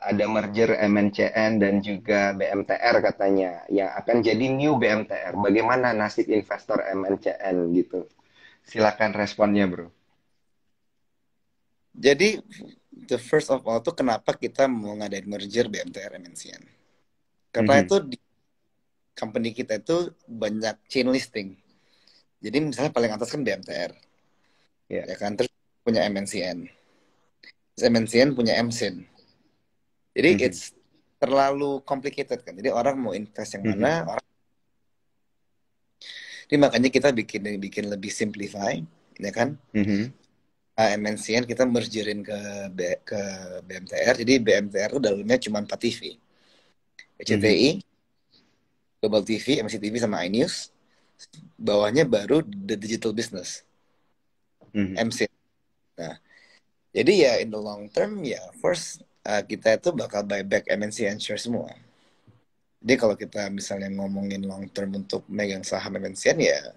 B: ada merger MNCN dan juga BMTR katanya, yang akan jadi new BMTR. Bagaimana nasib investor MNCN gitu? Silakan responnya, bro.
A: Jadi the first of all tuh kenapa kita mau ngadain merger BMTR MNCN, karena
B: Mhm.
A: itu di company kita itu banyak chain listing. Jadi misalnya paling atas kan BMTR,
B: Ya.
A: ya kan, terus punya MNCN, terus MNCN punya MSIN. Jadi
B: Mhm.
A: it's terlalu complicated kan, jadi orang mau invest yang
B: Mhm.
A: mana orang. Jadi makanya kita bikin bikin lebih simplify, ya kan.
B: Mhm.
A: MNCN kita mergerin ke BMTR. Jadi BMTR itu dalamnya cuma 4 TV.
B: Mhm.
A: RCTI, Global TV, MCTV sama iNews. Bawahnya baru the digital business,
B: Mhm.
A: MC. Nah, jadi ya in the long term ya first kita itu bakal buyback MNCN share semua. Jadi kalau kita misalnya ngomongin long term untuk megang saham MNCN ya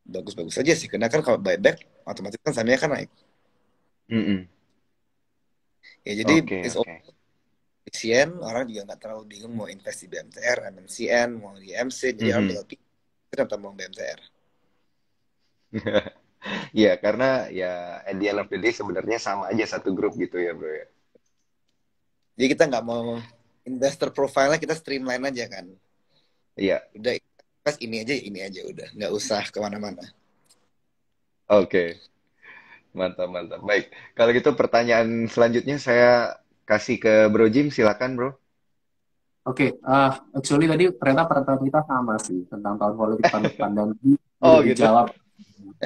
A: bagus-bagus aja sih. Karena kan kalau buyback otomatis kan sahamnya kan naik.
B: Mhm.
A: Ya jadi
B: Oke,
A: it's
B: oke.
A: MNCN orang juga nggak terlalu bingung mau invest di BMTR, MNCN, mau di MC. Jadi orang
B: Mhm.
A: tinggal pilih kenapa mau BMTR.
B: Ya, karena ya at the end of the day sebenarnya sama aja satu grup gitu ya, bro ya.
A: Jadi kita nggak mau investor profile-nya kita streamline aja kan.
B: Iya.
A: Udah pas ini aja udah nggak usah kemana-mana.
B: Oke.
D: Mantap, mantap. Baik, kalau gitu pertanyaan selanjutnya saya kasih ke Bro Jim, silakan Bro.
C: Oke, actually tadi ternyata pertanyaan kita sama sih tentang tahun politik tahun depan dan tadi udah
D: Oh gitu.
C: dijawab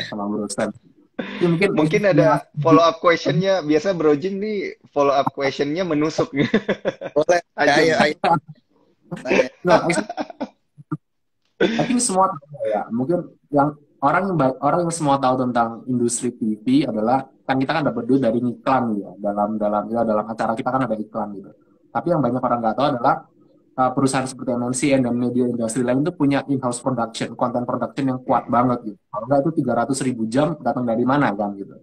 C: sama Bro Stan. Jadi mungkin
D: Mungkin ada follow up questionnya. Biasa Bro Jim nih follow up questionnya menusuk.
A: Boleh, ya, ayo,
D: Tajam.
A: ayo, tanya.
C: nah, I think semua tahu ya. Mungkin yang orang yang semua tahu tentang industri TV adalah kan kita kan dapat duit dari iklan ya dalam acara kita kan ada iklan gitu. Tapi yang banyak orang nggak tahu adalah perusahaan seperti MNCN dan media industri lain itu punya in-house production, content production yang kuat banget gitu. Kalau nggak itu 300.000 jam datang dari mana kan gitu.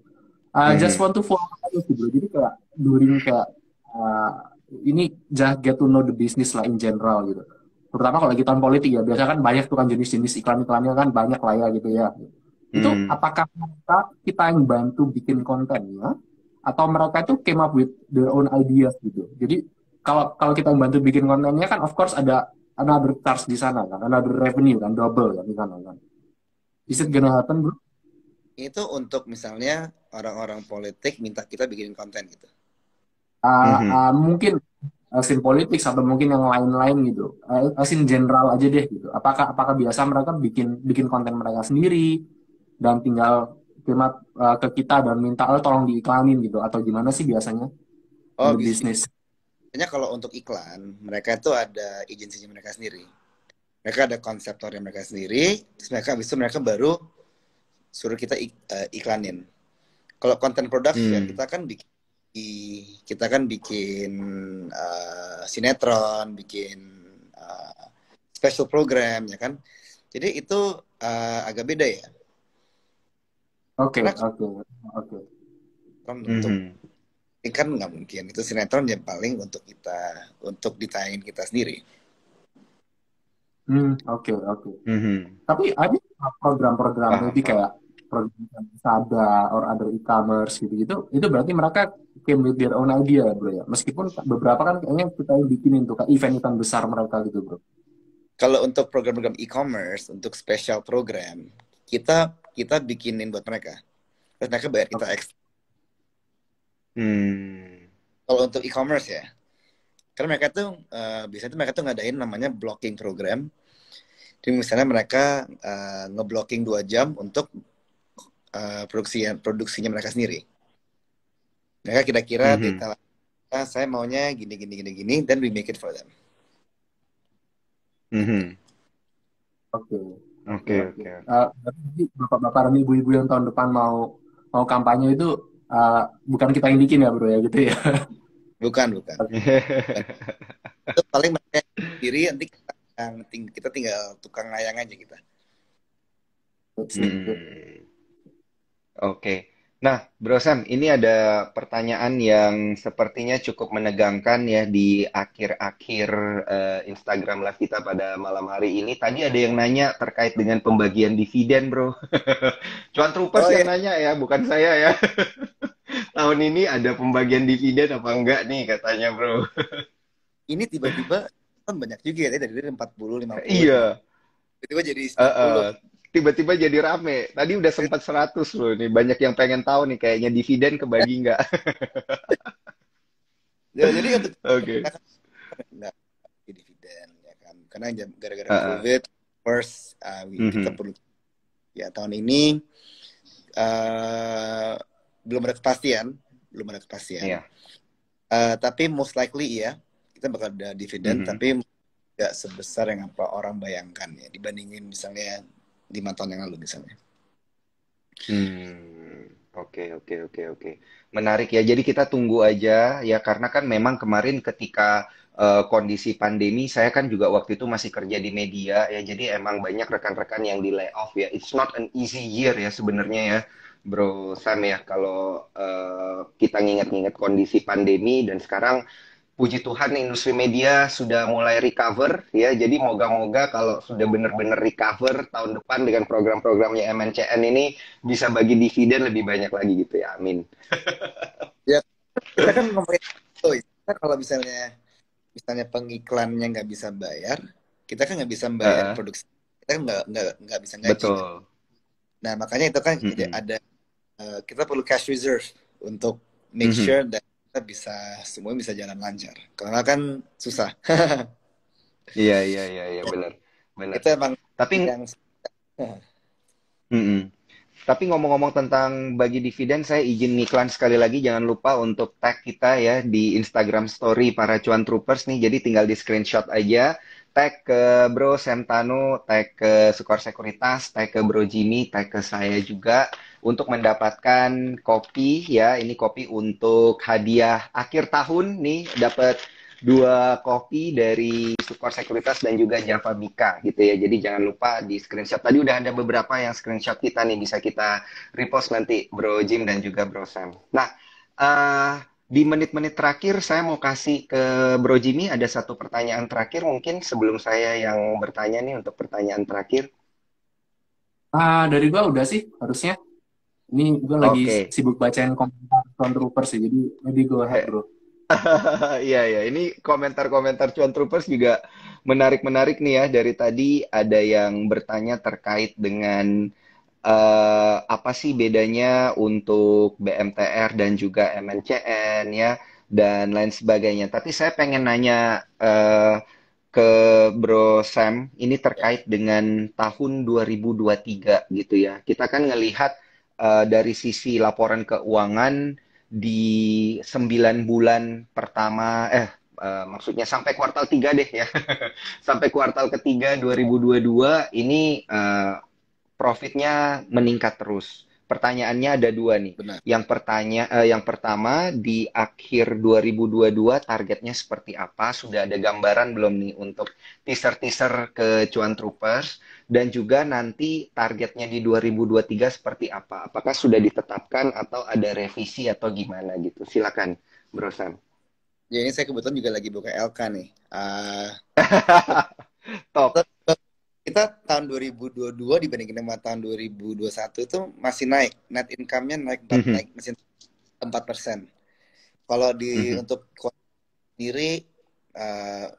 C: Just
D: Mhm.
C: want to follow aja sih bro. Jadi kayak during kayak ini just get to know the business lah in general gitu. Terutama kalau lagi tahun politik ya, biasanya kan banyak tuh kan jenis-jenis iklan-iklannya kan banyak lah ya gitu ya. Itu
D: Hmm.
C: apakah kita yang bantu bikin kontennya atau mereka itu came up with their own ideas gitu. Jadi kalau kalau kita yang bantu bikin kontennya kan of course ada another charge di sana kan, another revenue kan, double kan di sana kan. Is it gonna happen bro?
A: Itu untuk misalnya orang-orang politik minta kita bikin konten gitu.
D: Mhm.
C: Mungkin scene politik atau mungkin yang lain-lain gitu. Scene general aja deh gitu. Apakah biasa mereka bikin bikin konten mereka sendiri dan tinggal terima ke kita dan minta tolong diiklanin gitu atau gimana sih biasanya in
A: Oh,
C: the business?
A: biasanya kalau untuk iklan, mereka itu ada agensinya mereka sendiri. Mereka ada konseptornya mereka sendiri, terus mereka habis itu mereka baru suruh kita iklanin. Kalau content production,
D: Hmm.
A: kita kan bikin sinetron, bikin uh, special program ya kan. Jadi itu agak beda ya.
C: Oke,
A: Karena
C: oke, oke.
A: kan untuk
D: Mhm.
A: ini kan nggak mungkin. Itu sinetron yang paling untuk ditayangin kita sendiri.
C: Oke, oke.
D: Mhm.
C: Tapi ada program-program
D: Paham,
C: maybe
D: paham.
C: kayak program Sada or other e-commerce gitu-gitu. Itu berarti mereka came with their own idea bro ya. Meskipun beberapa kan kayaknya kita yang bikinin tuh kayak event-event besar mereka gitu bro.
A: Kalau untuk program-program e-commerce, untuk special program, kita bikinin buat mereka. Terus mereka bayar kita
C: Oke.
A: ekstra.
D: Hmm.
A: Kalau untuk e-commerce ya, karena mereka tuh biasanya mereka tuh ngadain namanya blocking program. Jadi misalnya mereka ngeblocking 2 jam untuk produksinya mereka sendiri. Mereka kira-kira
D: Mhm.
A: detail, saya maunya gini gini gini gini, dan we make it for them. Gitu.
D: Mhm.
C: Oke, oke,
D: Oke,
C: oke.
D: oke, oke.
C: Berarti bapak-bapak dan ibu-ibu yang tahun depan mau mau kampanye itu uh, bukan kita yang bikin ya bro ya gitu ya.
A: Bukan, bukan. Itu paling mereka sendiri, nanti kita tinggal tukang ngayang aja kita.
D: Hmm. Oke. Nah, Bro Sam, ini ada pertanyaan yang sepertinya cukup menegangkan ya di akhir-akhir Instagram Live kita pada malam hari ini. Tadi ada yang nanya terkait dengan pembagian dividen, Bro. Cuan Troopers
A: Oh ya,
D: yang nanya ya, bukan saya ya. Tahun ini ada pembagian dividen apa enggak nih katanya, Bro.
A: ini tiba-tiba kan banyak juga ya, dari 40, 50, 50.
D: Iya,
A: Tiba-tiba jadi
D: eh,
A: 90.
D: eh, tiba-tiba jadi rame. Tadi udah sempat 100 loh nih. Banyak yang pengen tahu nih kayaknya dividen kebagi nggak?
A: Ya, jadi untuk
D: Oke.
A: kita kan nggak dividen ya kan, karena gara-gara
D: Eh, eh.
A: COVID, first kita
D: Mhm.
A: perlu ya tahun ini uh, belum ada kepastian,
D: Iya.
A: Tapi most likely ya kita bakal ada dividen,
D: Mhm.
A: tapi nggak sebesar yang apa orang bayangkan ya dibandingin misalnya 5 tahun yang lalu misalnya.
D: Oke, oke, oke, oke. Menarik ya. Jadi kita tunggu aja ya, karena kan memang kemarin ketika kondisi pandemi, saya kan juga waktu itu masih kerja di media ya. Jadi emang banyak rekan-rekan yang di layoff ya. It's not an easy year ya sebenarnya ya, Bro Sam ya. Kalau kita nginget-nginget kondisi pandemi dan sekarang puji Tuhan industri media sudah mulai recover ya. Jadi moga-moga kalau sudah benar-benar recover tahun depan dengan program-programnya MNCN ini bisa bagi dividen lebih banyak lagi gitu ya. Amin.
A: Ya, kita kan ngomongin itu. Kita kalau misalnya pengiklannya nggak bisa bayar, kita kan nggak bisa bayar produksi. Kita kan nggak bisa gaji kan.
D: Betul.
A: Nah, makanya itu kan
D: Mm-mm.
A: ada kita perlu cash reserve untuk make
D: Mhm.
A: sure that kita bisa semua bisa jalan lancar. Karena kan susah.
D: Iya, iya, iya, iya, benar, benar.
A: Itu emang
D: Tapi,
A: yang
D: mm-mm. Tapi ngomong-ngomong tentang bagi dividen, saya izin iklan sekali lagi. Jangan lupa untuk tag kita ya di Instagram Story para Cuan Troopers nih. Jadi tinggal di screenshot aja. Tag ke Bro Semtano, tag ke Sukor Sekuritas, tag ke Bro Jimmy, tag ke saya juga untuk mendapatkan kopi ya. Ini kopi untuk hadiah akhir tahun nih. Dapat 2 kopi dari Sukor Sekuritas dan juga Java Bika gitu ya. Jadi jangan lupa di screenshot. Tadi udah ada beberapa yang screenshot kita nih, bisa kita repost nanti Bro Jim dan juga Bro Sam. Nah, di menit-menit terakhir saya mau kasih ke Bro Jimmy ada satu pertanyaan terakhir mungkin sebelum saya yang bertanya nih untuk pertanyaan terakhir.
C: Dari gua udah sih harusnya. Ini gua lagi
D: Oke.
C: sibuk bacain komentar Front Troopers sih, jadi maybe go ahead, bro.
D: Iya, iya. Ini komentar-komentar Cuan Troopers juga menarik-menarik nih ya. Dari tadi ada yang bertanya terkait dengan apa sih bedanya untuk BMTR dan juga MNCN ya, dan lain sebagainya. Tapi saya pengen nanya ke Bro Sam, ini terkait dengan tahun 2023 gitu ya. Kita kan ngelihat dari sisi laporan keuangan di 9 bulan pertama, maksudnya sampai kuartal 3 deh ya. Sampai kuartal ketiga 2022 ini profitnya meningkat terus. Pertanyaannya ada 2 nih.
A: benar.
D: Yang pertama di akhir 2022 targetnya seperti apa? Sudah ada gambaran belum nih untuk teaser-teaser ke Cuan Troopers? Dan juga nanti targetnya di 2023 seperti apa? Apakah sudah ditetapkan atau ada revisi atau gimana gitu? Silakan, Bro Sam.
A: Ya ini saya kebetulan juga lagi buka LK nih.
D: Top.
A: Kita tahun 2022 dibandingin sama tahun 2021 itu masih naik. Net income-nya naik masih 4%. Kalau untuk sendiri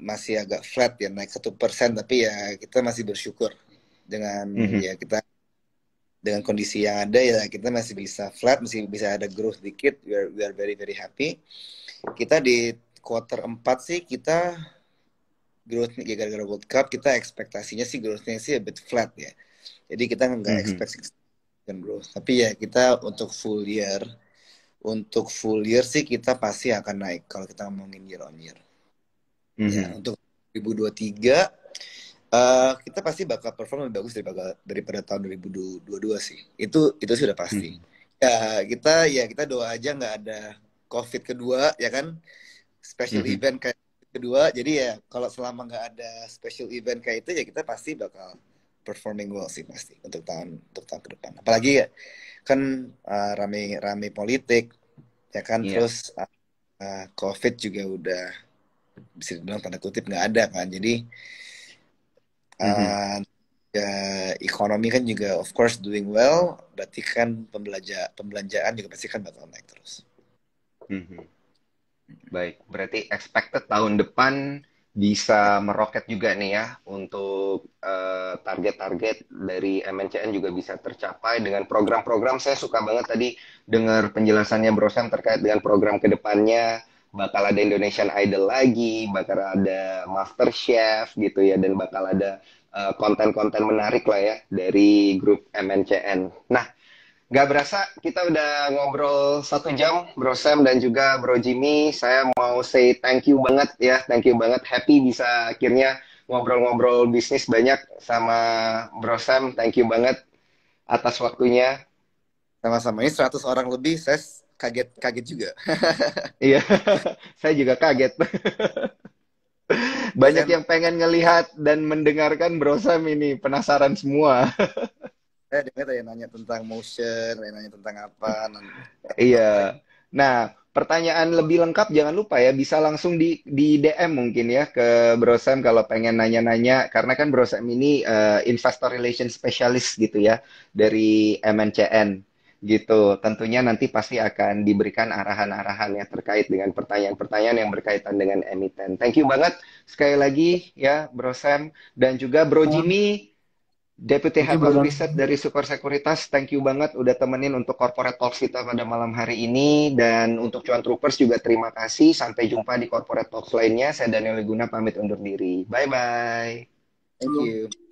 A: masih agak flat ya, naik 1%, tapi ya kita masih bersyukur dengan ya kita dengan kondisi yang ada ya kita masih bisa flat, masih bisa ada growth dikit. We are very very happy. Kita di quarter 4 sih kita growth-nya ya gara-gara World Cup kita ekspektasinya sih growth-nya sih a bit flat ya. Jadi kita nggak expect growth. Tapi ya kita untuk full year sih kita pasti akan naik kalau kita ngomongin year on year. Ya, untuk 2023 kita pasti bakal perform lebih bagus daripada tahun 2022 sih. Itu sudah pasti. Ya kita doa aja nggak ada COVID kedua ya kan. Special event kayak kedua. Jadi ya kalau selama nggak ada special event kayak itu ya kita pasti bakal performing well sih pasti untuk tahun ke depan. Apalagi ya kan rame politik ya kan, terus COVID juga udah bisa dibilang tanda kutip nggak ada kan, jadi ya, ekonomi kan juga of course doing well, berarti kan pembelanjaan juga pasti kan bakal naik terus.
D: Baik, berarti expected tahun depan bisa meroket juga nih ya untuk target-target dari MNCN juga bisa tercapai dengan program-program. Saya suka banget tadi dengar penjelasannya Bro Sam terkait dengan program kedepannya. Bakal ada Indonesian Idol lagi, bakal ada MasterChef gitu ya, dan bakal ada konten-konten menarik lah ya dari grup MNCN. Nah, nggak berasa kita udah ngobrol 1 jam, Bro Sam dan juga Bro Jimmy. Saya mau say thank you banget ya, thank you banget. Happy bisa akhirnya ngobrol-ngobrol bisnis banyak sama Bro Sam. Thank you banget atas waktunya.
A: Sama-sama, ini 100 orang lebih, saya kaget juga.
D: Iya, saya juga kaget. Banyak yang pengen ngelihat dan mendengarkan Bro Sam ini, penasaran semua.
A: Saya dengar ada yang nanya tentang motion, ada yang nanya tentang apa.
D: Iya. Nah, pertanyaan lebih lengkap jangan lupa ya, bisa langsung di DM mungkin ya ke Bro Sam kalau pengen nanya-nanya. Karena kan Bro Sam ini investor relations specialist gitu ya dari MNCN gitu. Tentunya nanti pasti akan diberikan arahan-arahan ya terkait dengan pertanyaan-pertanyaan yang berkaitan dengan emiten. Thank you banget sekali lagi ya Bro Sam dan juga Bro Jimmy. Deputy
C: Oke,
D: Head
C: Bro
D: of
C: Don.
D: Research dari Sukor Sekuritas, thank you banget udah temenin untuk Corporate Talks kita pada malam hari ini. Dan untuk Cuan Troopers juga terima kasih. Sampai jumpa di Corporate Talks lainnya. Saya Daniel Liguna pamit undur diri. Bye-bye.
A: Thank you.